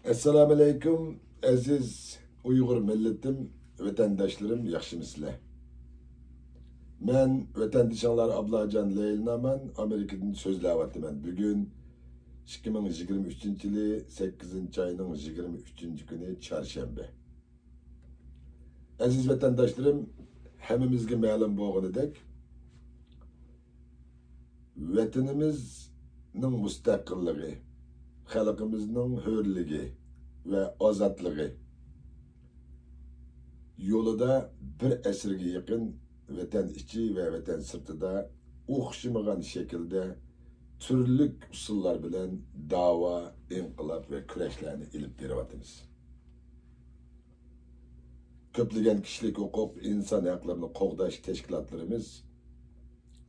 Assalamu alaikum aziz Uyghur milletim, vatandaşlarım, yaxşımısızlar. Ben vatandaşlar Ablacan Leylinaman, Amerika'dan sözleyavatıman. Bugün 2023 yılı 8. ayının 23. günü çarşamba. Aziz vatandaşlarım, hemimizge ma'lum bo'lganidek, vatanimizning mustaqilligi, xalqimizning hürligi ve azadlığı yolida bir asrga yaqin vatan ichi ve vatan sirtida o'xshamagan şekilde türlük usullar bilan dava, inqilab ve kurashlarni ilib beryapmiz. Ko'plagan kishilik huquq, inson haqlarini qo'g'dash tashkilotlarimiz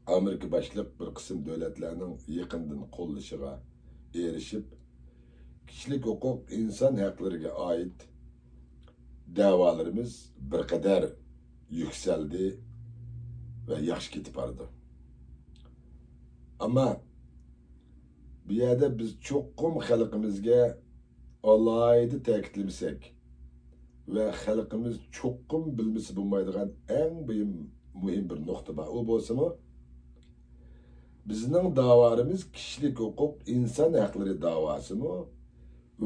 Amerika boshliq bir qism davlatlarning yaqindan qo'llashiga erishib, kishilik huquq, inson haqlariga oid davalarımız bir kadar yükseldi ve yaxshi ketib bordi. Ama bu yerda biz cho'qqum xalqimizga alohida ta'kidlamasak ve xalqimiz cho'qqum bilmasa bo'lmaydigan eng muhim bir nuqta bor. O bo'lsa-mu, bizning davarımız kishilik huquq, inson haqlari davosimi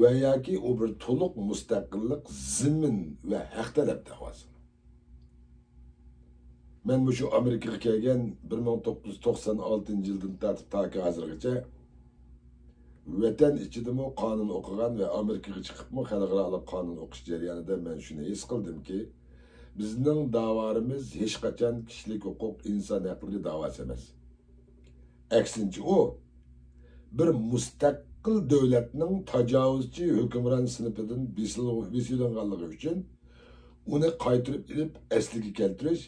ve yoki o bir to'liq mustaqillik, zimin ve haq talab davosi. Ben bu şu Amerika'ya kelgan 1996 yıldan tartib taki hozirgacha vatan ichidami qonun o'qigan ve Amerika'ga chiqibmi xalqaro qonun o'qish jarayonida men shuni his qildimki, bizning davarimiz hech qachon kishilik huquq, inson haqlari davosi emas. Aksincha o bir mustaqil devletning tajovuzchi hukmron sinifidan besilinganligi uchun uni qaytirib ilib asliga keltirish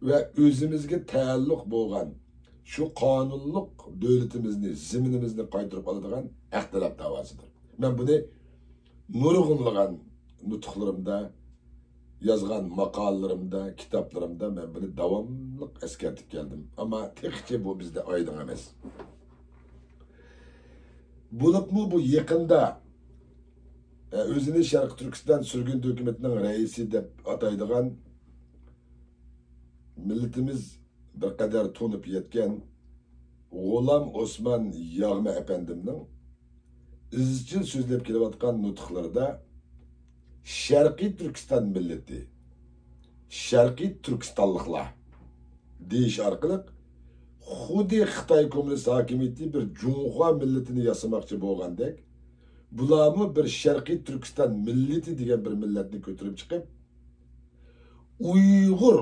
ve özümüzge taalluq bo'lgan şu qonunluq devletimizni, ziminimizni qaytirib oladigan haq talab davosidir. Ben bunu nurg'unlagan nutuqlarimda, yazgan maqolalarimda, kitaplarımda ben bunu davamlı eskertip geldim. Ama texçe bu bizde aydın emas. Bulupmu bu yakında özünü Şarkı Türkistan sürgün hükümetinin reisi deb ataydigan milletimiz bir kadar tonup yetken G'ulam Osman Yag'ma efendimning izchil so'zlab kelayotgan nutqlarida Sharqiy Turkiston milleti, Sharqiy Turkistonliklar deyish orqali xuddi Xitoy kommunist hokimiyati bir Junxo milletini yasamoqchi bo'lgandek, bularmi bir Sharqiy Turkiston milleti degan bir milletni ko'tarib chiqib, Uyg'ur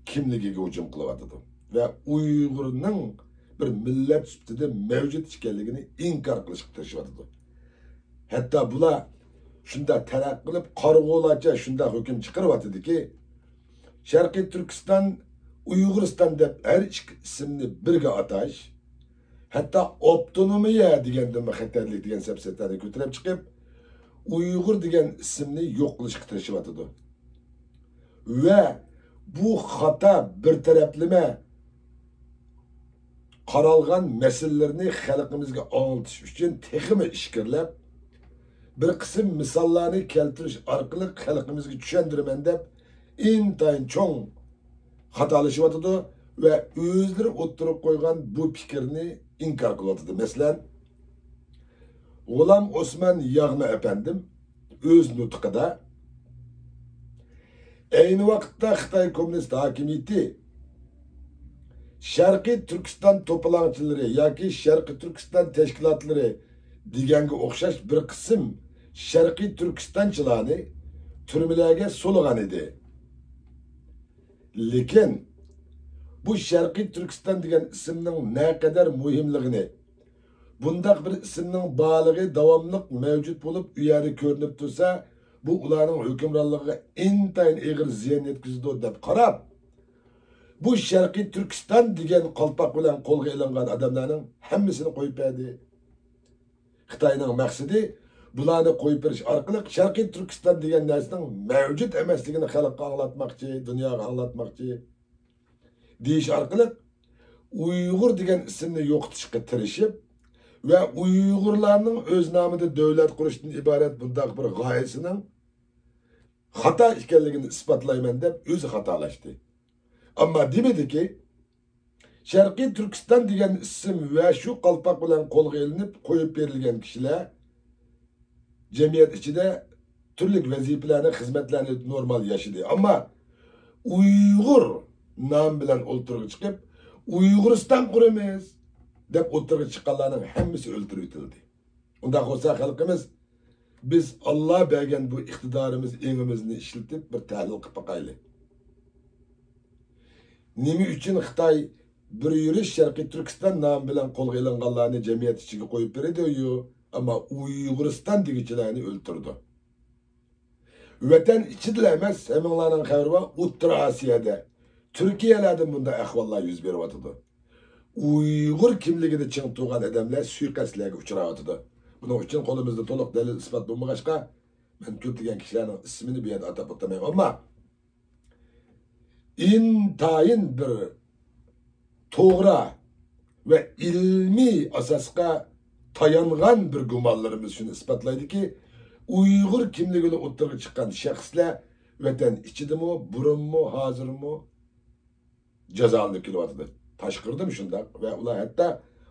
kimligiga hujum qilyapti ve Uyg'urning bir millet sifatida mavjud ekanligini inkor qilishga tirishyapti. Hatta bular shunda taraqq qilib qarg'olarcha shunda hukm chiqaryaptiki, Sharqiy Turkiston, Uyg'uriston deb her ikki ismni birga atash, hatta avtonomiya degan xatarlik degan safsatani ko'tarib chiqib, Uyg'ur degan ismni yo'q qilishga tirishyapti. Ve bu hata bir taraflama qaralgan meselelerini xalqimizga anglatish uchun texmi ishkirlab, bir qism misollarni keltirish orqali xalqimizga tushundiraman deb intayin cho'ng xatolashyapti ve o'zlari o'ttirib qo'ygan bu fikrni inkor qilyapti. Masalan, G'ulam Osman Yag'ma efendim o'z nutqida aynı vaqtda Xitoy kommunist hokimiyati Sharqiy Turkiston to'polonchilari yoki Sharqiy Turkiston tashkilotlari deganga o'xshash bir qism Sharqiy Turkistonchilarni turmalarga so'lgan edi. Lekin bu Sharqiy Turkiston degan ismning ne kadar muhimligini, bundaq bir ismning borligi davomli mavjud bo'lib, u yerda ko'rinib tursa, bu ularning hukmronligiga intayin ig'ir ziyon yetkazdi deb qarab, bu Sharqiy Turkiston degan qalpoq bilan qo'lga ilingan odamlarning hammasini qo'yib berdi. Xitoyning maqsadi bularni qo'yib berish orqali Sharqiy Turkiston degan narsaning mavjud emasligini xalqqa anglatmoqchi, dunyoga anglatmoqchi deyish orqali Uyg'ur degan ismni yo'qotishga tirishib ve Uygurlarning o'z nomida davlat qurishdan iborat bunday bir g'oyasining xato ekanligini isbotlayman deb o'zi xatolashdi. Ammo demediki, Sharqiy Turkiston degan ism va shu qalpoq bilan qo'lga ilinib qo'yib berilgan kishilar jamiyat ichida turli vazifalarni, xizmatlarni normal yashadi. Ammo Uyg'ur nom bilan o'ltirib chiqib, Uyg'uriston quramiz deb o'tirib chiqqanlarning hammasi o'ltirib etildi. Unda bo'lsa xalqimiz biz Alloh bergan bu iqtidorimiz, engimizni ishlatib bir tahlil qilib boqaylik. Nima uchun Xitoy bir yurish Sharqiy Turkiston nomi bilan qo'lga ilinganlarni jamiyat ichiga qo'yib berdi-yu, ammo Uyg'uriston degichilarni o'ltirdi. Vatan ichida emas, hammalarning xabari bor, O'rta Osiyoda, Turkiyalarda bunday ahvollar yuz beryapti. Uyg'ur kimligini ching turgan odamlar suiqasdlarga uchrayapti. Buning uchun qo'limizda to'liq dalil isbot bo'lmag'achqa, men ko'plagan kishilarning ismini bu yerda atab o'tamayman. Ammo intayin bir to'g'ri ve ilmi asasga tayangan bir gumonlarimiz shuni isbotlaydiki, Uyg'ur kimligini o'tirib chiqqan shaxslar vatan ichidimi, burunmi, hozirmi jazolanib kelyapti. Tashqirdim shundoq va ular hatto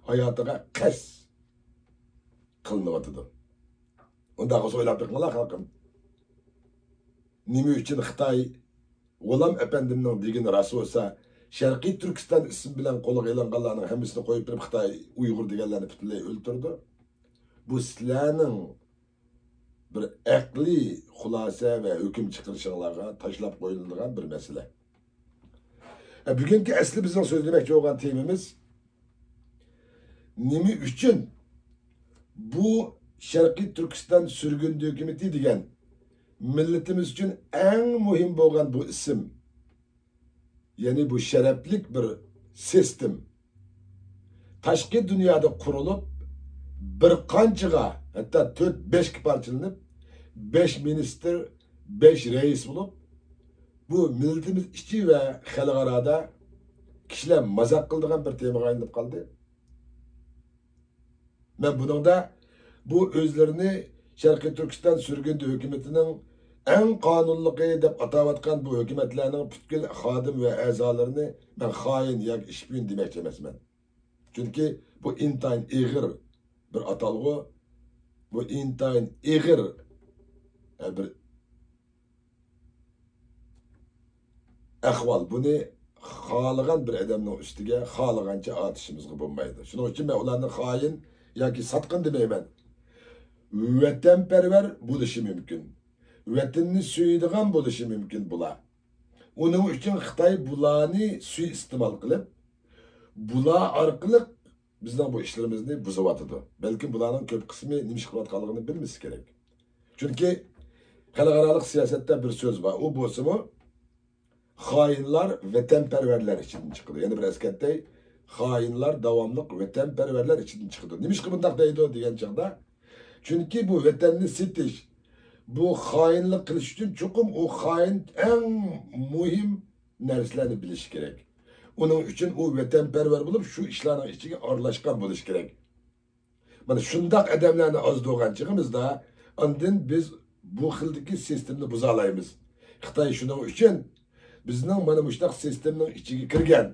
hayotiga qas qilinyapti. Unda o'ylab biqinglar xalqim. Nima uchun Xitoy G'ulom efendimning degini rost bo'lsa, Sharqiy Turkiston ismi bilan qo'lga ilinganlarning hammasini qo'yib berib Xitoy Uyg'ur deganlarni butunlay o'ltirdi. Bu sizlarning bir aqliy xulosa ve hüküm chiqarishinglarga tashlab qo'yiladigan bir mesele. Bugungi asli bizning so'zlamoqchi bo'lgan temamiz nima uchun bu Sharqiy Turkiston surgun hukumati degan milletimiz için en muhim bo'lgan bu isim, yani bu şereflik bir sistem tashqi dunyoda qurilib bir qanchaga hatta 4-5 parchalanib 5 minister 5 reis bo'lib bu milletimiz ichi ve xalqarada kishilar mazaq qiladigan bir temaga aylanib qoldi. Men buningda bu o'zlarini Sharqiy Turkiston surgun hukumatining en qonunluqi deb atavatgan bu hükümetlerinin bütün xadim ve a'zolarini ben hain yoki ishbin demoqchi emasman. Çünkü bu intayin ig'ir bir atalg'u, bu intayin ig'ir bir ahvol. Buni xohlagan bir odamning ustiga xohlagancha atishimizga bo'lmaydi. Shuning uchun men ularni hain yoki sotqin demayman. Vatanparvar bo'lishi mumkin. Vatanni suyadigan bo'lishi mumkin bular. Uning uchun Xitoy bularni suiiste'mol qilib, bular orqali bizning bu ishlarimizni buzyapti. Balki bularning ko'p qismi nima ish qilayotganligini bilmasi kerak. Chunki xalqaro siyosatda bir so'z bor. U bo'lsa-mu xoinlar vatanparvarlar ichidan chiqadi. Ya'ni bir askatday xoinlar davomli vatanparvarlar ichidan chiqadi. Nima ish bunday deydi degan chaqda. Chunki bu vatanni setish, bu hainlik qilish uchun chuqum o hain en muhim narsalarni bilish kerak. Uning uchun u vatanparvar bo'lib, shu ishlarning ichiga aralashgan bo'lish kerak. Mana shundoq odamlarni oz bo'lganchig'imizda, ondan biz bu xildagi sistemni buza olamiz. Xitoy shuning uchun bizning mana bu sistemning ichiga kirgan,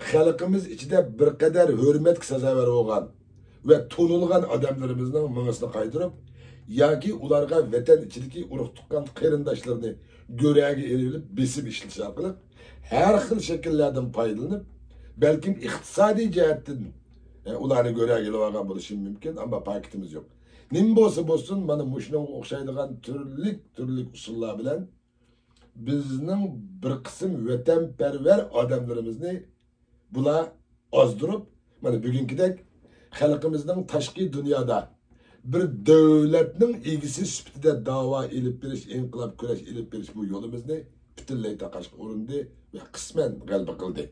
xalqimiz ichida bir qadar hurmatga sazovor bo'lgan ve tonulgan adamlarımızdan mınısını kaydırıp, yoki ularga vatan ichidagi urug' tuqqan qarindoshlarni go'raga erilib besib ishlash orqali har xil shakllardan foydalanib, balkim iqtisodiy jihatdan ularni go'raga ilib olgan bo'lishi mumkin, ammo paketimiz yo'q. Nim bo'lsa bo'lsin, mana shunga o'xshaydigan turli usullar bilan bizning bir qism vatanparvar odamlarimizni bular ozdirib, mana bugünkidek xalqimizning tashqi dunyoda bir davlatning egisi sifatida da'vo elib berish, inqilob kurash elib berish bu yo'limizni butunlay taqashga urindi ve qisman g'alaba qildi.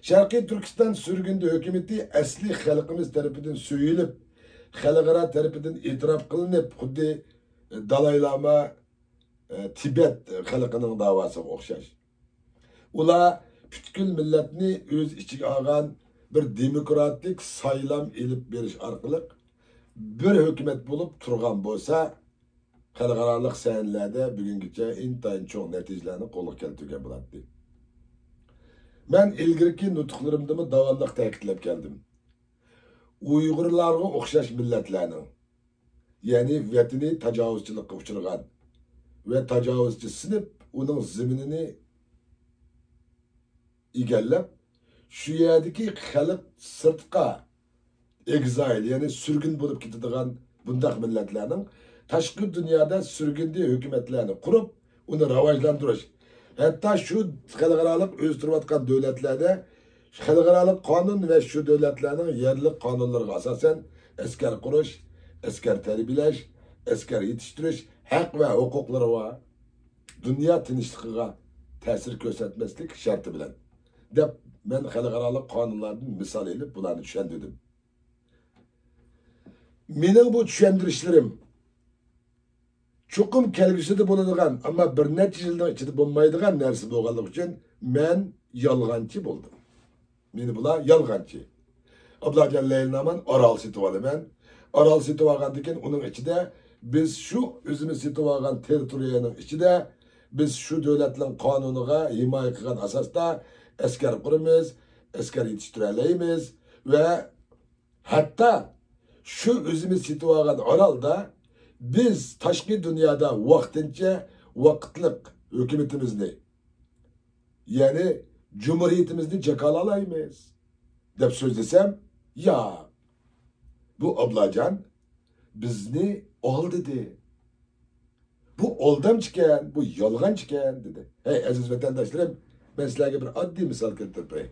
Sharqiy Turkiston surgundi hukumati asli xalqimiz tarafidan suyilib, xalqaro tarafidan e'tirof qilinib, xuddi Dalay Lama Tibet xalqining da'vosiga o'xshash. Ular butkul millatni o'z ichiga olgan bir demokratik saylam ilip beriş arkalık bir hükümet bulup turgan bolsa xalqaralıq sahnelərdə bugünkücə intayın çox nəticələrini qo'lga keltirgan bo'ladi. Men ilgirki nutqlarimda davamlı ta'kidlab keldim. Uyg'urlarga o'xshash millatlarning, ya'ni vatani tajovuzchilikka uchragan ve tajovuzchi sinib uning ziminini egallab, shu yerdagi xalq sirtqa exile, ya'ni sürgün bo'lib ketadigan bundaq millatlarning tashqi dunyoda sürgünde hükümetlerini kurup onu rivojlantirish, hatta şu xalqarалық o'stirayotgan davlatlarda xalqarалық qonun ve şu davlatlarning yerli qonunlariga asosan askar qurish, askar tarbiyalash, askar yetishtirish haq va huquqlari va dunyo tinchligiga ta'sir ko'rsatmaslik sharti bilan deb men xalqarалық qonunlardan misol elib bularni tushuntirdim. Mening bu tushuntirishlerim çokum kelgüsüde bulunduğun ama bir neçe yıldan içinde bulunmaydıgan nersi boğalık için men yalgancı buldum. Meni bula yalgancı. Ablacan Leylinaman Aral situvalı men. Aral situvagan diken onun içinde biz şu özümüz situvagan teritoriyanın içinde biz şu devletlerin kanunuga himaye kılan asasda asker kurumuz, asker yetiştireleyimiz ve hatta şu özümüz situvagan Aral'da biz taşkı dünyada vaktince vakitlik hükümetimizni yani cumhuriyetimizni cekalalaymayız dep söz desem ya bu ablacan bizni ol dedi. Bu oldam çıkan, bu yalgan çıkan dedi. Hey aziz vatandaşlarım, ben sizlerge bir addi misal keltireyim.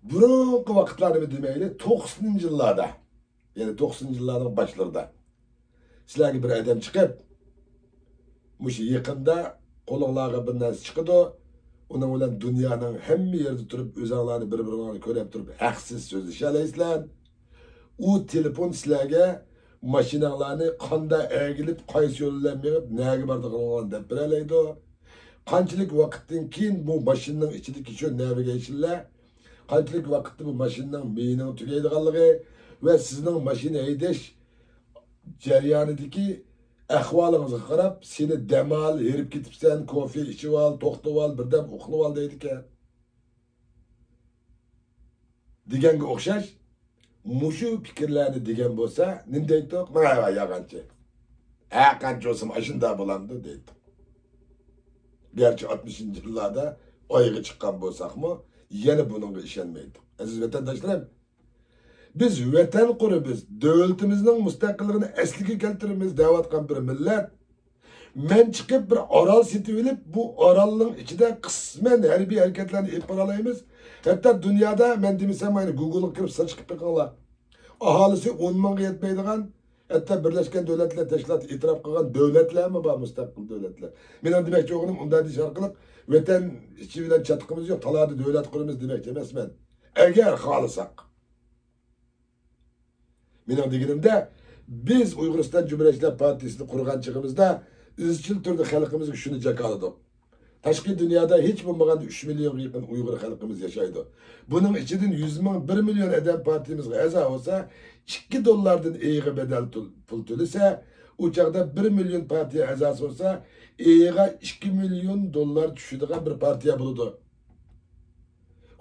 Burunki vakitlarını demeyli 90. yıllarda yani 90. yılların başlarında sizlerge bir adam çıkıp muşu yakında kolonlarga bir narsa çıkıdı. Onun bilan dünyanın hemmi yerde turup özanlarını bir-birini körüp turup haksız sözleşeleysizler. O telefon sizlerge maşinalarını kanda eğilip qaysi yo'ldan berib nega bordiganligini deb beraleydi. Qanchalik vaqtdan keyin bu mashinning ichidagi shu navigationlar qanchalik vaqtda bu mashinning meyning tugaydiganligi ve sizning mashina haydash jarayonidagi ahvolingizga qarab seni dam ol, herib ketibsan, kofe ichib ol, to'xtab ol, birdan uxlab ol deydi ekan. Deganga o'xshash mushu fikrlarni degan bo'lsa, nima deydi? Mana yag'anchi. Qancha olsam ashunda bo'lamdi deydi. Gerçi 60. yıllarda oyga chiqqan bo'lsakmi, yana bunga ishonmaydi. Aziz vatandoshlar, biz vatan quribmiz, devletimizning mustaqilligini asliga keltiramiz deyotgan bir millat. Men chiqib bir orol setib olib, bu orolning ichida qisman harbiy harakatlarni olib boralaymiz. Hatta dunyoda men demasam, mana Google'ga kirib search qilib qo'yinglar. Aholisi 10 mingga yetmaydigan, hatta Birleşken Devletler Teşkilatı itiraf qilgan devletler mi bor, mustaqil devletler. Men demoqchi o'g'lim, unda deyish orqali vatan ichi bilan chatqimiz yo'q, talada devlet quramiz demoqchi emasman. Agar xohlasak. Mening deganimda biz Uyg'uriston Cumhuriyetçiler Partiyasini qurgan chig'imizda izchil turda xalqimizga shuni jakaladik. Tashqi dunyoda hech bo'lmaganda 3 millionga yaqin Uyg'ur xalqimiz yashaydi. Buning ichidan 100 ming, 1 million adam partiyamizga a'zo bo'lsa, $2 eğe bedel pul to'lasa, u chaqda 1 million partiya a'zosi bo'lsa, eğe $2 million tushadigan bir partiya bo'ladi.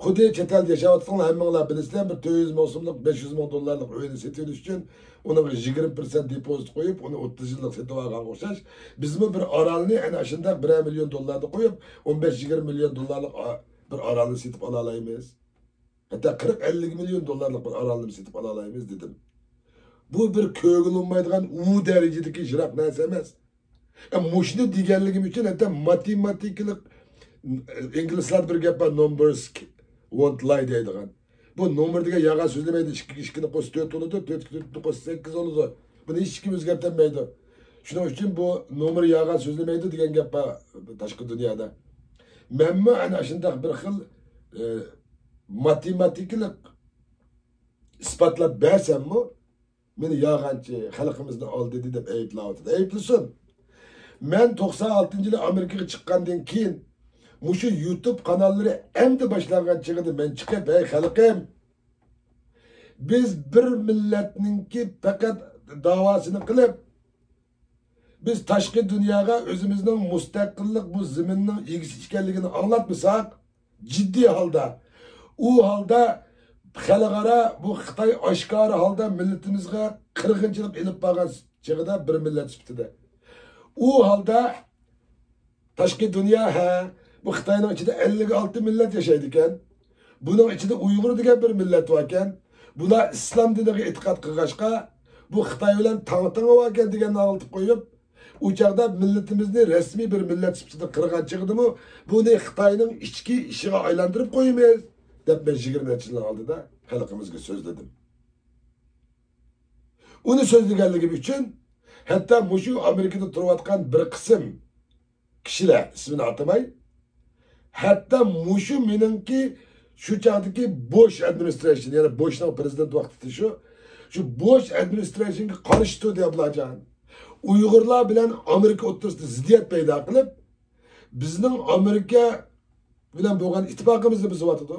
Xuddi chet elda yashayotganlar hammanglar bilasizlar, bir 400 ming so'mlik, $500 ming uyni setish uchun uni 20% depozit qo'yib, uni 30 yillik setib olgan o'xshash. Bizmi bir orolni ana shunda $1 million qo'yib, 15-20 million dollarlik bir orolni setib ola olamiz. Hatta 40-50 million dollarlik bir orolni setib ola olamiz dedim. Bu bir ko'ngilmaydigan u darajadagi yiroq narsa emas. Mushni deganligim uchun hatta matematiklik inglizlar bir gap bor, numbers won't lie deydigan. Bu nomer degan yaga so'zlamaydi, 2 qo'shib 4 bo'ladi, 4 qo'shib 8 bo'ladi. Buni hech kim o'zgartirmaydi. Shuning uchun bu nomer yaga so'zlamaydi degan gap bor tashqi dunyoda. Menmi ana shunday bir xil matematiklik isbotlab bersammi, meni yag'anchi xalqimizni oldi deb aybladi. Ayblasin. Men 96 yili Amerikaga chiqqandan keyin Muşu YouTube kanalları endi başlangan çıkıdı. Ben çıkıp ey halkım. Biz bir milletninki fakat davasını kılıp biz taşkı dünyaya özümüzün müstakillik bu zeminin ilgisi ekanligini anlatmasak ciddi halda o halda xalqara bu Xitoy oshkora halda millatimizga qirg'inchilik ilib borgan chig'ida bir millat sifatida u halda tashqi dunyo bu Xitoyning ichida 56 millat yashaydi ekan. Buning ichida Uyg'ur degan bir millat bor ekan. Bular islom diniga e'tiqod qilg'achqa bu Xitoy bilan tang-tang bor ekan deganni olib qo'yib, u chaqda millatimizni rasmiy bir millat sifatida qirg'an chig'dimi, buni Xitoyning ichki ishiga aylantirib qo'ymaymiz deb men 20 yil oldida xalqimizga so'zladim. Uni so'zlaganligim uchun hatto mushu Amerikada turayotgan bir qism kishilar ismini atamay, hatta mushu meningki şu çağdaki Bush administration yani Bush'un prezident vaqtida şu Bush administrationga qarshi deyaplarcan. Uyg'urlar bilan Amerika o'rtasida ziddiyat paydo qilib, bizning Amerika bilan bo'lgan ittifoqimizni buzyapti.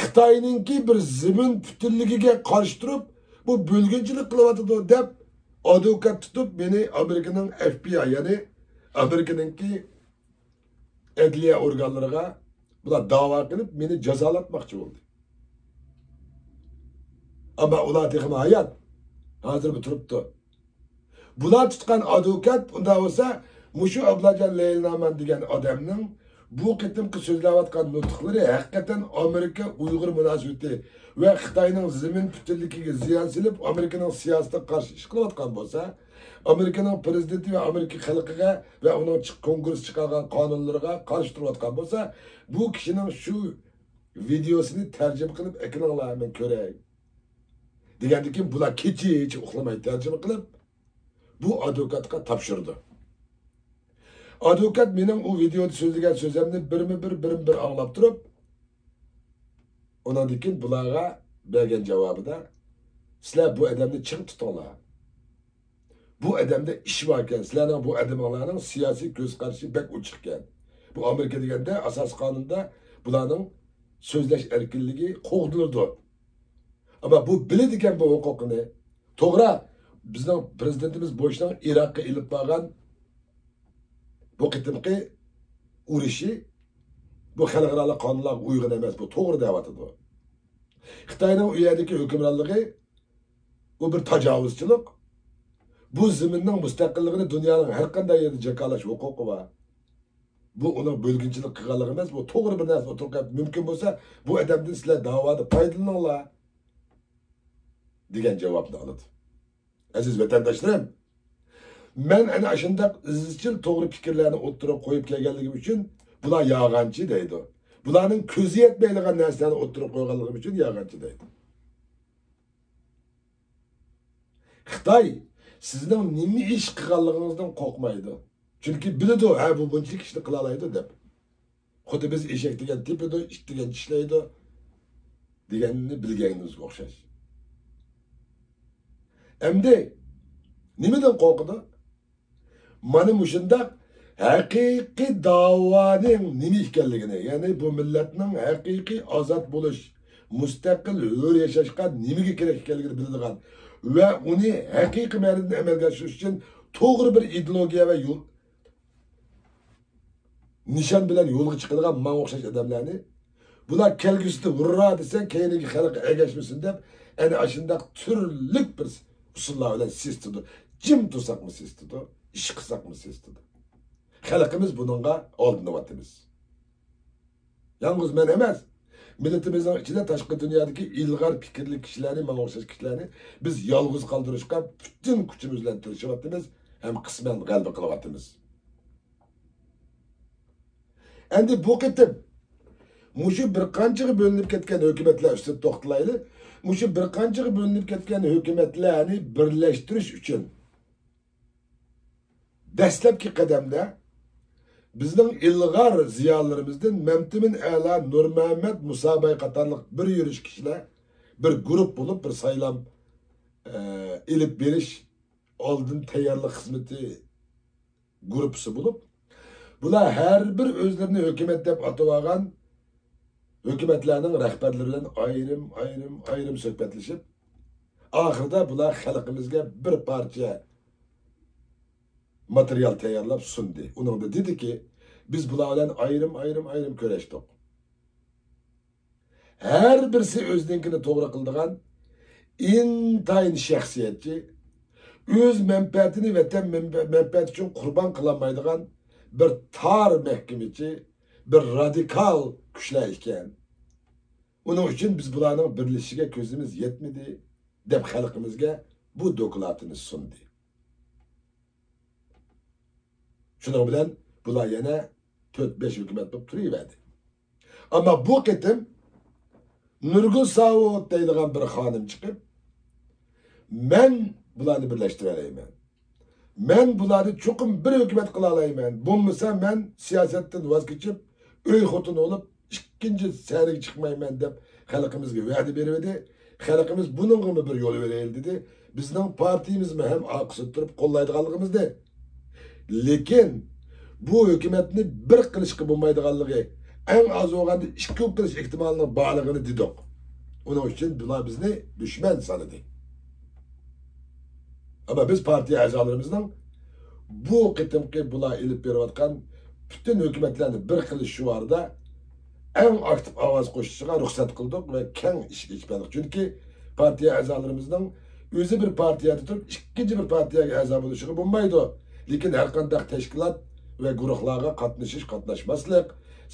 Xitoyninki bir zimin butunligiga qarshi turib, bu bo'lginchilik qilyapti deb advokat tutib meni Amerikaning FBI yani Amerikaninki adliya organlariga bular dava qilib meni jazolatmoqchi bo'ldi. Ama ular texmi hayat hozir bu turibdi. Bular tutgan advokat unda bo'lsa mushu Ablajon Leylnaman degan odamning bu qitimqi so'zlayotgan nutqlari haqiqatan Amerika Uyg'ur munosabati va Xitoyning zamin butunligiga ziyon silib Amerikaning siyosatiga qarshi ish qilayotgan bo'lsa, Amerikaning prezidenti va Amerika xalqiga va uning kongress chiqargan qonunlariga qarshi turayotgan bo'lsa, bu kishining shu videosini tarjima qilib ekranlar men ko'ray. Degandiki keyin bular kecha uxlamay tarjima qilib bu advokatga topshirdi. Advokat mening u videoda so'zlagan so'zimni bir anglab turib, ondan keyin bularga bergan javobida sizlar bu odamni ching tutinglar. Bu odamda ish bor ekan, sizlarning bu odamlarning siyosiy ko'z qarashi bek ochiq ekan. Bu Amerika deganda asos qonunda bularning so'zlash erkinligi qo'g'dildi. Ama bu biladigan bu huquqini to'g'ri bizning prezidentimiz Bushning Iroqqa ilib borgan bu qitimqi urushi bu xalqaro qonunlarga uyg'un emas, bu to'g'ri deyapti. Xitoyning u yerdagi hukmronligi bu bir tajovuzchilik. Bu zaminning mustaqilligini dunyoning har qanday yerda jakalash huquqi bor. Bu uning bo'lginchilik qilganligi emas, bu to'g'ri bir narsa o'tirib mumkin bo'lsa, bu odamdan sizlar da'voda foydalaninglar degan javobni oladi. Aziz vatandoshlarım, men ana shunday izchil to'g'ri fikrlarni o'tirib qo'yib kelganligim uchun bular yog'anchi deydi. Bularning ko'zi yetmaydigan narsalarni o'tirib qo'yganligim uchun yog'anchi deydi. Xitoy sizning nima ish qilganligingizdan qo'rqmaydi. Chunki biladi, ha bu bunchalik ishni qila oladi deb. Xuddi biz eshak degan tepida, ish degan ishlaydi deganini bilganingizga o'xshash. Endi nimadan qo'rqdi? Mana mushundaq haqiqiy da'voning nima ekanligini, ya'ni bu millatning haqiqiy ozod bo'lish, mustaqil hur yashashga nimaga kerak ekanligini biladigan va uni haqiqiy ma'noda amalga oshirish uchun to'g'ri bir ideologiya va yo'l nishon bilan yo'lga chiqadigan menga o'xshash odamlarni bular kelgusida hurra desa keyingi xalq egashmasin deb ana shunday turli bir usullar bilan sistidi. Jim tursaqmi sistidi, ish qilsaqmi sistidi. Xalqimiz bununla oldinlayapmiz. Yalnız men emas, millatimizning ichida tashqi dunyodagi ilg'or fikrli kishilarni, menga o'xshash kishilarni biz yolg'iz qoldirishga butun kuchimiz bilan tirishyapmiz, ham qisman g'alaba qilyapmiz. Endi bu qitim mushu bir qanchaga bo'linib ketgan hukumatlar ustida to'xtalayli. Mushu bir qanchaga bo'linib ketgan hukumatlarni birlashtirish uchun dastlabki qadamda bizning ilg'or ziyolilarimizdan Mamtimin A'la, Nurmuhammad Musabay qatorliq bir yurish kishilar bir guruh bo'lib bir saylam ilib berish oldin tayyorlik xizmati guruhi bo'lib Bular her bir özlerini hükümet dep atıvagan hükümetlerinin rehberlerinden ayrım söhbetlişip ahırda bular halkımızga bir parça materyal tayyorlab sundi. Onun da dedi ki biz bular bilan ayrım köreşdik. Her birisi özünkini to'g'ri qildigan intayin shaxsiyatchi, öz menfaatini vatan menfaati uchun qurbon qilolmaydigan bir tar mahkamachi, bir radikal kuchlar ekan. Uning uchun biz bularning birlashishiga ko'zimiz yetmadi deb xalqimizga bu dokladini sundi. Shuning bilan bular yana 4-5 hukumat bo'lib turaverdi. Ammo bu qitim Nurgul Savut deydigan bir xonim chiqib, men bularni birlashtira olmayman. Men bularni cho'qim bir hukumat qila olmayman. Bo'lmasa men siyosatdan voz kechib, uy xotin olib, ikkinchi sariga chiqmayman deb xalqimizga va'da berdi. Xalqimiz buningga bir yo'l beraylik dedi. Bizning partiyamizmi ham oqsib turib qo'llaydiganligimizni. Lekin bu hukumatni bir qilishga bo'lmaydiganligi en az olganda 2 qilish ehtimolining borligini dedik. Onun için bular bizni düşman sanadi. Ama biz partiya a'zolarimizning bu qitimki bular ilib berayotgan bütün hukumatlarni bir qilish shuarida en aktif ovoz qo'shishiga ruxsat qildik va keng ish etdik. Chunki partiya a'zolarimizning o'zi bir partiyada turib, ikkinchi bir partiyaga a'zo bo'lishiga bo'lmaydi. Lekin har qanday tashkilot va guruhlarga qatnashmaslik,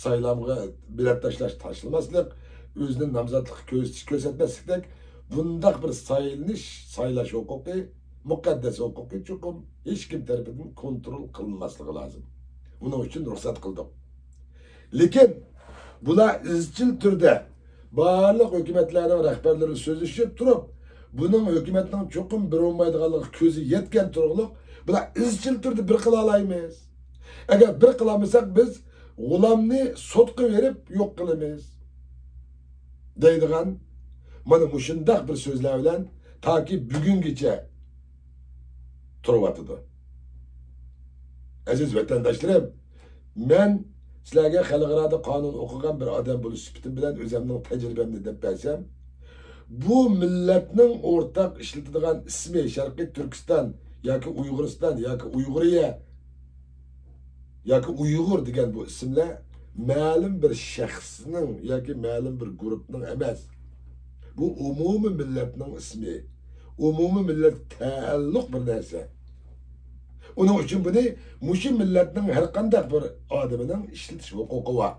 saylamga bilet taşlamaslik, özünün namzatlık gözetmeslik, bundaq bir saylaş hukuki, mukaddes hukuki çokum hiç kim tarafından kontrol kılınmaslığı lazım. Bunun için ruhsat kıldık. Lekin bular izchil türde barliq hükümetlerinin rehberleri sözleşip durup, bunun hükümetinin çokum bir olmaydıqanlığı közü yetken turuluq, bular izchil türde bir qila olaymiz. Eğer bir qilamasak biz G'ulamni sotqa verib yo'q qilamiz deydigan mana mushundaq bir so'zlar bilan toki bugungacha turyapti. Aziz vatandoshlarim, men sizlarga xalqaro qonun o'qigan bir odam bo'lish sifatim bilan o'zimning tajribamni deb bersam, bu millatning o'rtaq ishlatadigan ismi Sharqiy Turkiston yoki Uyg'uriston yoki Uyg'uriya yoki Uyg'ur degan bu ismlar ma'lum bir shaxsning yoki ma'lum bir guruhning emas. Bu umumiy millatning ismi, umumiy millat taalluq bir narsa. Onun uchun buni mushu millatning har qanday bir odamining ishlatish huquqi bor.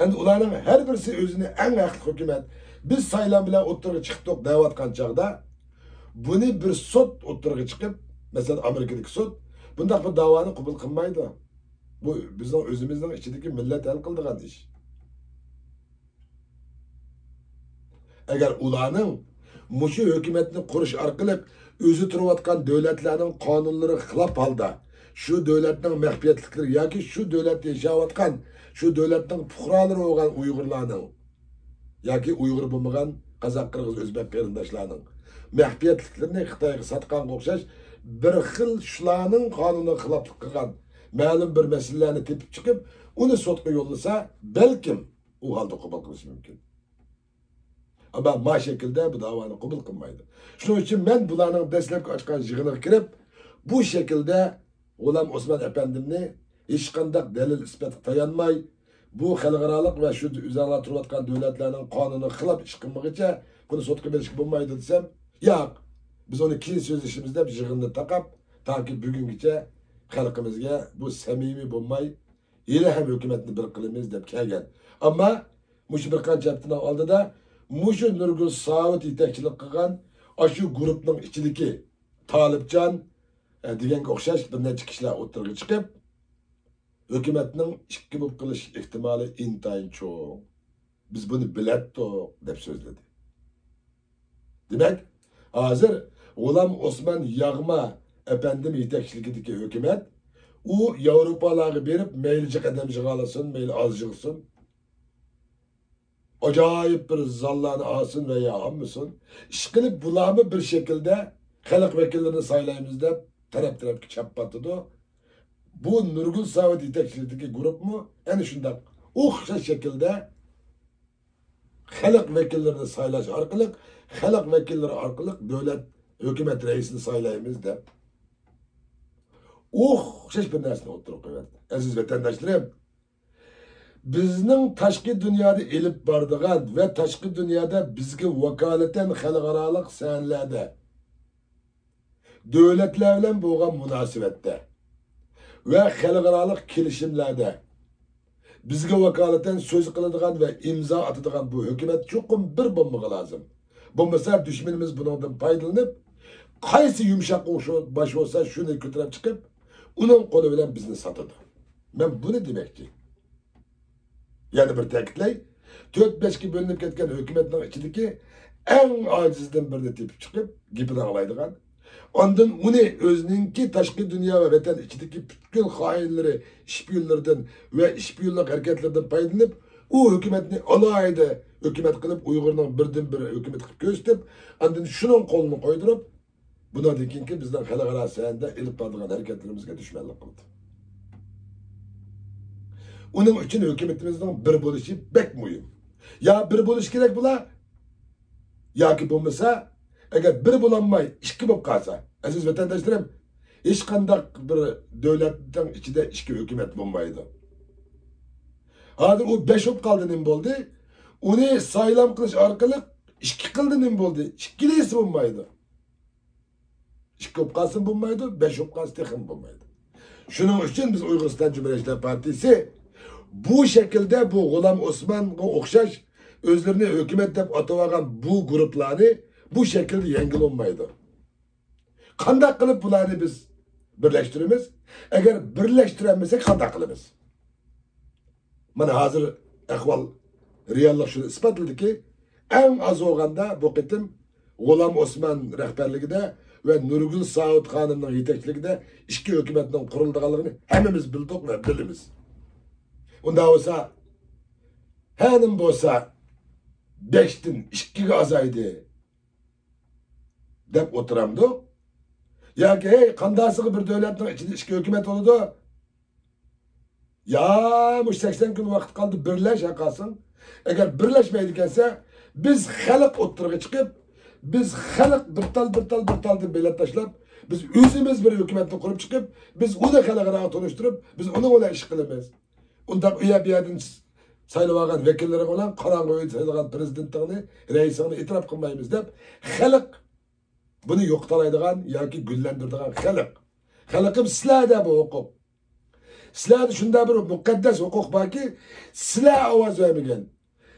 Endi ularning har birisi o'zini eng haqli hukumat biz saylan bilan o'tirga chiqdik deyotgan chog'da buni bir sud o'tirga chiqib, masalan Amerikadagi sud bunday bir davoni qabul qilmaydi. Bu bizning o'zimizning ichidagi millat hal qildigan ish. Agar ularning mushu hukumatni qurish orqali o'zi turayotgan davlatlarning qonunlari xilof holda shu davlatning maxfiyatliklari yoki shu davlatda yashayotgan shu davlatning fuqarolari bo'lgan Uyg'urlarning yoki Uyg'ur bo'lmagan Qozoq, Qirg'iz, O'zbek qarindoshlarning maxfiyatliklarini Xitoyga sotganga o'xshash bir xil shularning qonuniga xiloflik qilgan ma'lum bir masalalarni tepib chiqib, uni sudga yo'llasa, balkim u holda qabul qilish mumkin. Ama ma şekilde bu davani qabul qilmaydi. Shuning uchun men bularning dastlabki ochgan yig'iniga kirib, bu şekilde G'ulam Osmon efendimni hech qanday dalil isbot tayanmay, bu xalqaroliq va shu o'zaro turayotgan davlatlarning qonuniga xilof ish qilmaguncha buni sudga berishga bo'lmaydi desam, yo'q. Biz onu keyin so'zlashimizda bir yig'inni taqab, toki bugungacha xalqimizga bu samimiy bo'lmay, hali ham hukumatni bir qilamiz deb kelgan. Ammo mush bir qancha haftadan oldida mushu Nurgul Savut yetakchilik qilgan shu guruhning ichidagi Tolibjon deganga o'xshash bir necha kishilar o'tirg'i chiqib, hukumatning ikki bo'lib qilish ehtimoli intayin cho'q. Biz buni bilatdik deb so'zladi. Demak, hozir G'ulam Osmon Yag'ma efendim yetakchiligidagi hukumat u Yevropalarga berib mayli qadam jig'alasin, mayli oz jig'sin. Acayip bir zallarını alsın veya almasın. İşkilip bulamı bir şekilde halk vekillerini saylayımızda taraf çapatıdı. bu Nurgul Saud yetakçiliğindeki grup mu? Yani şundan o'xshash şekilde xalq vekillerini saylash orqali, xalq vekilleri orqali davlat hukumat raisini saylaymiz deb o'xshash bir narsani o'tirib qo'yadi. Aziz vatandoshlarım, bizning tashqi dunyoda elib boradigan va tashqi dunyoda bizga vakolatan xalqaro sahnlarda davlatlar bilan bo'lgan munosabatda va xalqaro kelishimlarda bizga vakolatan so'z qiladigan va imzo atadigan bu hukumat cho'qim bir bo'lmog'i lozim. Bo'lmasa dushmanimiz bundan foydalanib, qaysi yumshoq bosh bo'lsa shuni ko'tarib chiqib, uning qo'li bilan bizni sotadi. Men buni demoqchi. Yani bir ta'kidlay, 4-5 ga bo'linib ketgan hukumatning ichidagi eng ojizdan birini tepib chiqib, gapini anglaydigan, ondan uni o'zininki tashqi dunyo va vatan ichidagi butkul xoinlari, ishbiyonlardan va ishbiyonlik harakatlardan foydalanib, u hukumatni alohida hukumat qilib, Uyg'urning birdan bir hukumat qilib ko'rsatib, ondan shuning qo'lini qo'ydirib, bundan keyingi bizning xalqaro sahnada ilib boradigan harakatlarimizga dushmanlik qildi. Onun için hükümetimizden bir buluşu bek mühim. Ya bir buluş gerek bula, ya ki bulmasa, eğer bir bulanmay, iki bulup kalsa, aziz vatandaşlarım, hiç kandak bir devletten içinde iki hükümet bulmaydı. Hazır o 5 olup kaldı ne oldu? Onu saylam kılıç arkalık, iki kıldı ne oldu? İkilisi bulmaydı. İki olup kalsın bulmaydı, 5 olup kalsın tekim bulmaydı. Şunun için biz Uygurlar Cumhuriyetçiler Partisi, bu şekilde bu G'ulam Osman'a o'xshash özlerini hükümet deb atavagan bu grupları bu şekilde yengil olmaydı. Qanday qilib bularni biz birleştirimiz? Eğer birleştiremezsek qanday qilamiz? Mana hozir ahvol reallik shuni isbotlaydi ki, en az olganda bu qitim G'ulam Osman rahbarligida ve Nurgul Saud xonimning yetakchiligida ikki hukumatning qurilganligini hammamiz bildik ve bilamiz. Onda olsa, henim olsa 5'tin 2'ga azaydı dep oturamdı. Ya ki hey, kandasığı bir devletin içinde 2 hükümet oldu. Ya bu 80 gün vakit kaldı birleş kalsın. Eğer birleşmeydikense biz halk oturuğa çıkıp, biz halk bir tal devlet taşlap, biz özümüz bir hükümetle kurup çıkıp, biz onu halkara tanıştırıp, biz onu öyle iş kılamayız. Ondan üye bir yerden sayılagan vekilleri olan karanlığı sayılagan prezidentini, reisini itiraf kılmayımız deyip, halk bunu yoktalaydıgan, ya ki güllendirdiğen halk. Halkım sizlerde bu hukuk. Sizlerde şunda bir mukaddes hukuk var ki, sizler avaz vermeyen,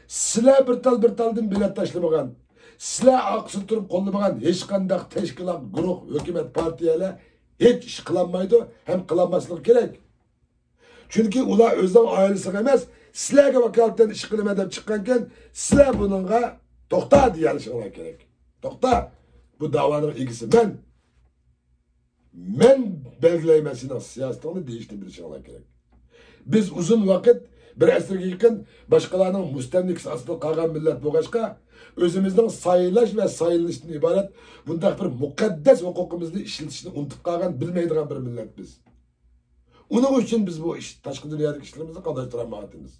sizler bir taldan bilet taşlamagan, sizler aksı turup kollamagan, hiç kandak teşkilat, grup, hükümet partiyeler hiç iş kılanmaydı, hem kılanmasılık gerek. Çünkü ular özden ailesi emez, sizlerge vakalatten iş kılım edip çıkarken, sizler bununla tokta diyalışına gerek. Tokta, bu davanın ilgisi men belgileymesine siyasetini değiştirilmesine gerek. Biz uzun vakit, bir esirge yakın, başkalarının müstemlikisi asılı kalgan millet boğaçka, özümüzden sayılaş ve sayılışından ibaret, bundan bir mukaddes hukukumuzda işletişini unutup kalgan, bilmeydiğen bir millet biz. Onun için biz bu taşkı dünyadaki işlerimizi qadaytıramayatımız.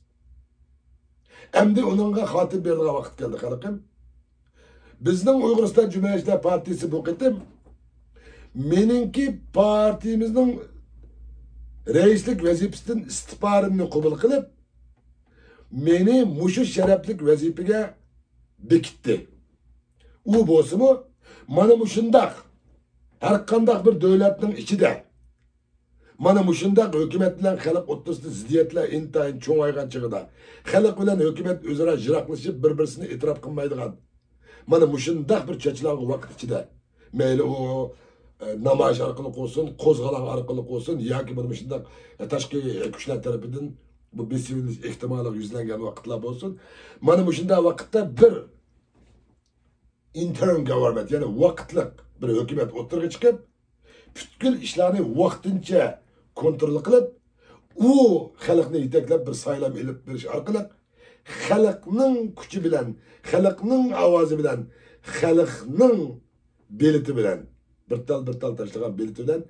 Endi onunla xatip berdiğe vakit geldi halkım. Bizning Uyg'uriston Cumhuriyetçiler Partisi bu qitim, meninki partimizning reislik vazifasidan istiqbolimni qabul qilib, meni mushu sharaflik vazifaga bekitdi. U bo'lsa-mu, mana mushundaq har qanday bir davlatning ichida mana mushundaq hukumat bilan xalq o'rtasida ziddiyatlar intayin cho'ng'aygan chig'ida, xalq bilan hukumat o'zaro jiroqlashib bir-birini e'tirof qilmaydigan, mana mushundaq bir chechlangan vaqt ichida, mayli u namoyish orqali bo'lsin, qo'zg'aloq orqali bo'lsin, yoki mana mushundaq tashqi kuchlar tarafidan bu besiviliz ehtimoli yuzlangan vaqtlar bo'lsin, mana mushundaq vaqtda bir interim government, ya'ni vaqtliq bir hukumat o'tirg'i chiqib, butkul ishlarni vaqtincha kontrol qilib, u xalqni yetaklab bir saylam elib berish orqali xalqning kuchi bilan, xalqning ovozi bilan, xalqning beliti bilan, bir tal tashlagan beliti bilan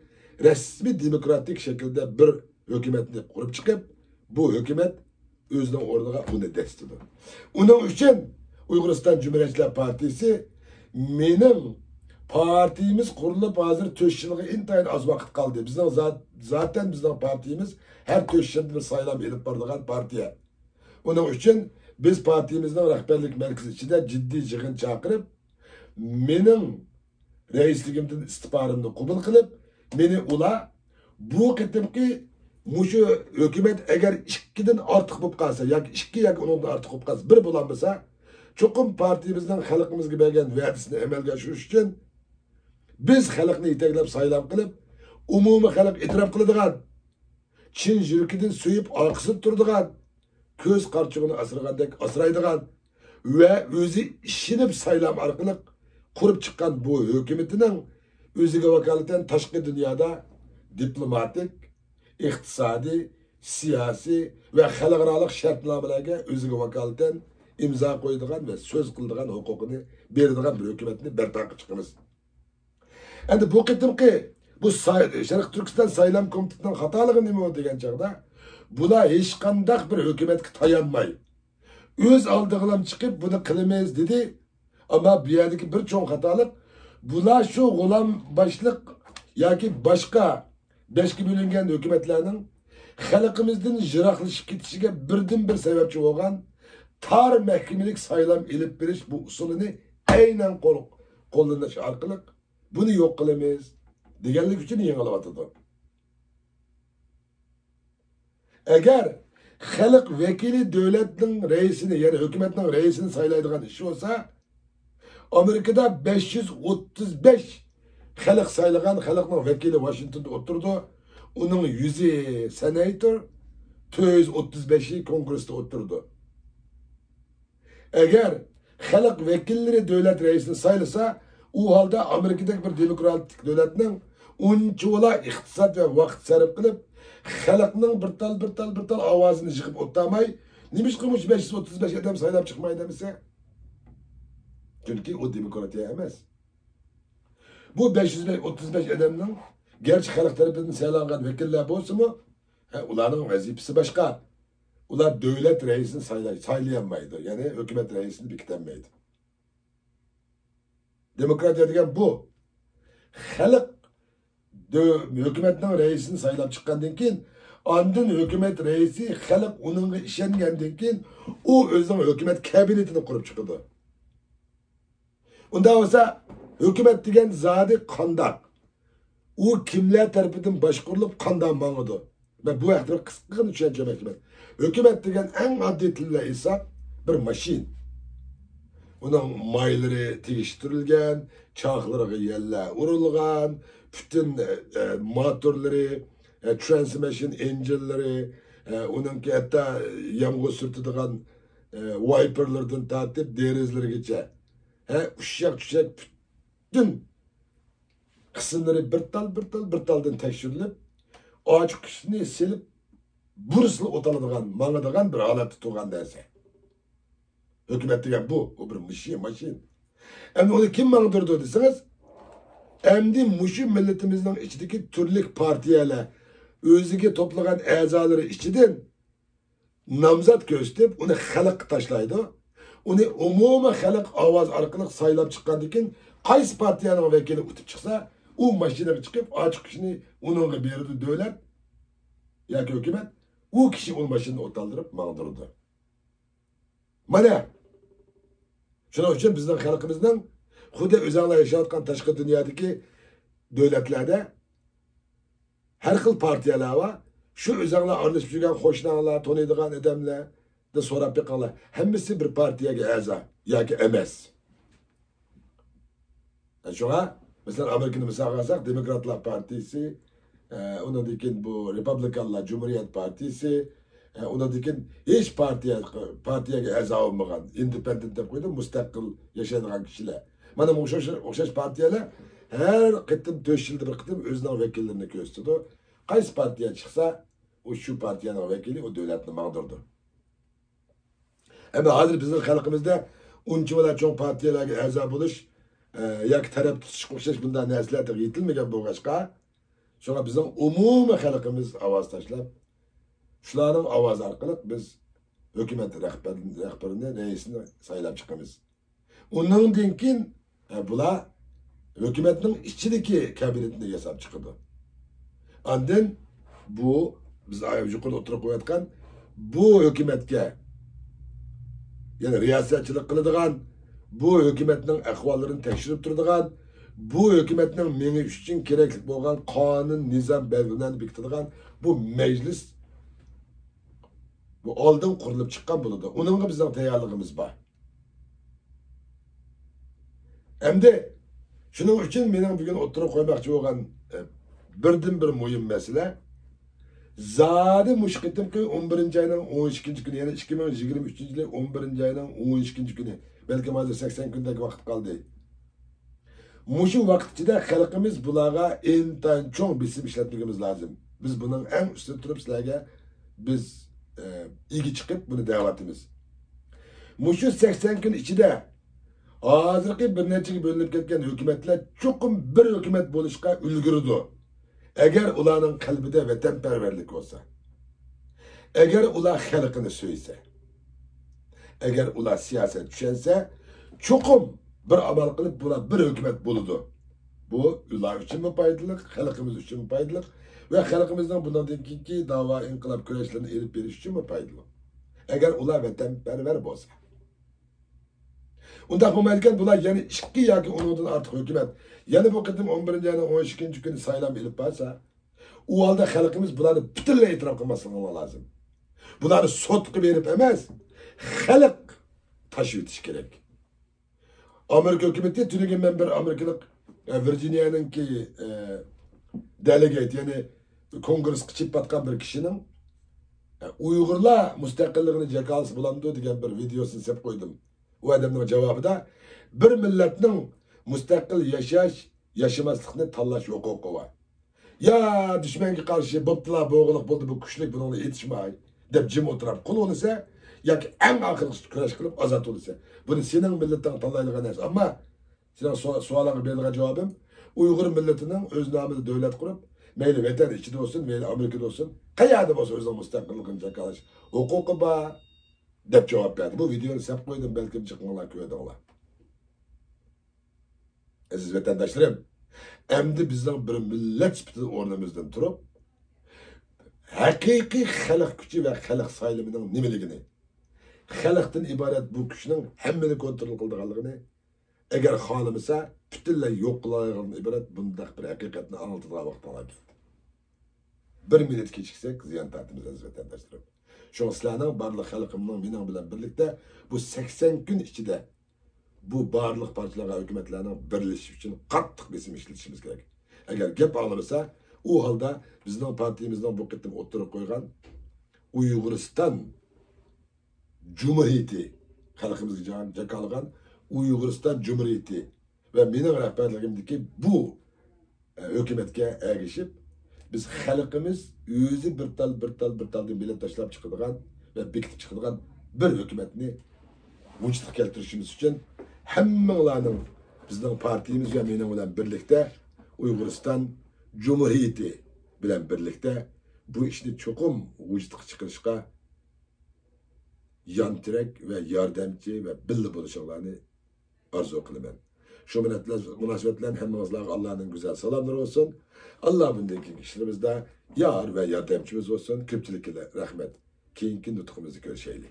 resmi demokratik şekilde bir hükümetini kurup çıkıp bu hükümet özünün orduğa onu destidi. Onun için Uygurustan Cumhuriyetçiler Partisi benim partimiz kurulup hazır 4 yılga intayın az vakit kaldı. Bizden zaten bizden partimiz her 4 yılda bir saylam elip bardıgan partiye. Onun için biz partimizden rehberlik merkezi içinde ciddi yığın çakırıp benim reisligimden istibarımını kabul kılıp beni ula bu ketimki muşu hükümet eğer 2'den artık bulup kalsa ya 2 ya ondan artık bulup kalsa bir bulamasa çokum partimizden halkımız gibi egen vədisini emelge aşırış için biz halkını iteklep saylam kılıp umumi halk itiraf kılıdığan Çin jürkidin suyup alkısıp durduğan köz karçığını asırgandek asıraydıgan ve özü işinip saylam arkalık kurup çıkan bu hükümetinin özüge vakaleten taşkı dünyada diplomatik, iktisadi, siyasi ve halkaralık şartnamelerge özüge vakaleten imza koyduğun ve söz kıldığın hukukunu berdiğin bir hükümetini bertarkı çıkınız. Endi bu ketimki bu Şarkı Türkistan Saylam Komiteti'nin hatalığı neme o degen çağda bula hiç kandak bir hükümet tayanmay. Öz aldığılam çıkıp bunu kılmayız dedi. Ama bir yerdeki bir çok hatalık bula şu gulam başlık ya ki başka beşki bölüngen hükümetlerinin halkımızdan jıraqlaşıp ketişige birden bir sebepçi olgan tar mahkemelik saylam elip beriş bu usulünü aynen kollanış arkalık bunu yok kılamayız degenlik için yenilatıdı. Eğer halk vekili devletin reisini yani hükümetin reisini saylaydıgan iş olsa Amerika'da 535 halk saylagan halkın vekili Washington'da oturdu. Onun 100'i senator, 235'i kongreste oturdu. Eğer halk vekilleri devlet reisini saylasa o halde Amerika'daki bir demokratik devletinin unçuğula iktisat ve vakit sarıp kılıp halkının bir tal avazını çıkıp otamay neymiş kılmış 535 adam saylap çıkmayı demişse çünkü o demokratiye emez. Bu 535 adamın gerçi halk tarafından saylangan vekiller bolsa mu? Ularning vazifesi başka. Ular devlet reisini saylayamaydı. Yani hükümet reisini bekitemeydi. Demokratiya degen bu. Halk hükümetning reisini saylap çıkkandan keyin andın hükümet reisi halk onunla işengendan keyin o özünün hükümet kabinetini kurup çıkdı. Onda olsa hükümet degen zadi kandak. O kimler tarafından başkurulup kandan bağıdı. Ve bu ehtir kıskın düşünce hükümet. Hükümet degen en adli tille ise bir maşin. Onun mayları tegiştirilgen, çağları yerle urulgan, bütün motorları, transmission engine'leri, onunki hatta yağmur sürtüdüğün wiperlardan tatip derizleri geçe. Uşak bütün kısımları bir taldan tekşirilip, ağaç kışını silip, buruslu otaladığın, mağadığın bir alet tutuğun derse. Hükümet degen bu, o bir maşin. Hem onu kim mağdurdu deseniz, hem de muşu milletimizden içindeki türlük partiyeler, özüge toplagan azaları içiden namzat gösterip, onu halk taşlaydı. Onu umuma halk avaz arkalık saylap çıkkandan keyin qaysi partiyanın vekili o'tib chiqsa, u mashinaga chiqib, ochiq kishini uningga berdi davlat yoki hukumat, u kishi o mashinani o'taldirib mag'dirdi. Mana shuning uchun bizning xalqimizning xuddi o'zinglar yashayotgan tashqi dunyodagi davlatlarda har xil partiyalar va shu o'zinglar aralashib yurgan qo'shnilar, taniydigan odamlar da so'rab beqinglar. Hammasi bir partiyaga a'zo yoki emas. Şuna mesela Amerika'nın misal alsak Demokratlar Partisi, ondan dikin bu Republikanlar Cumhuriyet Partisi, ondan dikin hiç partiye a'zo olmagan, independent deb qo'ydi, mustaqil yashaydigan kishilar. Mana bu o'xshash partiyalar her qitim 4 yilda bir qitim o'zining vakillarini ko'rsatdi. Qaysi partiya chiqsa, o shu partiyaning vakili o davlatni mag'dirdi. Ama hozir bizning xalqimizda unchalar cho'ng partiyalarga a'zo bo'lish yoki taraf tutish o'xshash bundan narsalar yetilmagan bo'lg'achqa Şuna bizim umumi halkımız avaz taşlap, şuların avaz arkalık biz hükümet rehberini, reisini saylap çıkımız. Onun dinkin bula hükümetin içindeki kabinetinde hesap çıkıdı. Andın bu biz yukarıda oturup koyatkan bu hükümetke yani riyasetçilik kılıdığan bu hükümetin ahvallarını tekşirip durduğan bu hükümetin meni üçün gerekli olan kanun, nizam belgelerini bekitidigan bu meclis bu oldun kurulup çıkan buludu. Onunla bizden tayarlığımız var. Hem de şunun için benim bugün oturup koymakçı olan birden bir mühim mesele zade muşkitim ki 11. ayının 12. günü yani 2023. yılı 11. ayının 12. günü belki mazir 80 gündeki vakit kaldı. Muşu vakit içinde halkımız bulağa intan çok bisim işletmemiz lazım. Biz bunun en üstüne tutup sizlerge biz ilgi çıkıp bunu davetimiz. Muşu 80 gün içinde hazırki bir neçe bölünüp ketken hükümetler çokum bir hükümet buluşka ülgürdü. Eğer ulanın kalbide vatanperverlik olsa, eğer ular halkını söyse, eğer ular siyaset düşense, çokum bir amal kılıp buna bir hükümet buludu. Bu ular için mi faydalı, halkımız için mi faydalı ve halkımızdan bundan ki dava, inkılap, güreşlerini elip veriş için mi faydalı? Eğer ular vatanperver olsa. Ondan kumayken bunlar yani 2 ya ki ondan artık hükümet. Yani bu kıtım 11. ayının 12. günü sayılan elip varsa, o halde halkımız bunları bütünle itiraf kılmasını lazım. Bunları sotku verip emez, halk taşıvetiş gerek. Amerika hükümeti, tünügen ben bir Amerikalık Virginia'nın ki delegate yani kongres kıçıp batkan bir kişinin Uygurlar müstakilliğini cekalısı bulandı diyen bir videosunu sep koydum. O adamın cevabı da bir milletinin müstakil yaşamaslıkını tallaş hukuku var. Ya düşmanki karşı bıptılar boğuluk buldu bu küşlük bununla yetişmeyi dep cim oturup kul olursa ya ki en akıllı küreş kılıp azat olursa. Bunu senin milletten tallaylığa neyse. Ama senin sualına belirgen cevabım Uygur milletinin öz namını devlet kurup meyli vatan içinde olsun, meyli Amerika'da olsun kayada olsa özünün müstakilliğini cekalaş hukuku var dep cevap verdi. Bu videoyu sep koydum belki çıkmalar köyden ola. Aziz vatandaşlarım, endi bizden bir millet spitini ornamızdan turup hakiki halk gücü ve halk sayılımının nimeligini, halktan ibaret bu güçünün hemmini kontrol kıldığını, eğer halımıza bütünle yok kılalarından ibaret bundak bir hakikatini anlatıda vakit alabilir. Bir millet geçirsek ziyan tartımız aziz vatandaşlarım. Şu sizlerden barlık halkımın benim bilen birlikte bu 80 gün içinde bu barlık parçalara hükümetlerinin birleşip için kattık bizim işletişimiz gerek. Eğer gep alınırsa o halde bizden partimizden bu kıtım oturup koygan Uyguristan Cumhuriyeti halkımızı cakalıgan Uyguristan Cumhuriyeti ve benim rehberliğimdeki bu hükümetke erişip biz halkımız yüzü bir tal bilet taşlap çıkıdığan ve bekitip çıkıdığan bir hükümetini vücuda keltirişimiz için hemmelerinin bizden partimiz ve benim olan birlikte Uyguristan Cumhuriyeti bilen birlikte bu işini çokum vücuda çıkışka yantirek ve yardımcı ve billi buluşanlarını arzu kılımen. Şu münasebetlerin hemmemizler Allah'ın güzel selamları olsun. Allah bundaki kişilerimizde yar ve yardımcımız olsun. Köpçülük ile rahmet. Keyinki nutukumuzu görüşelim.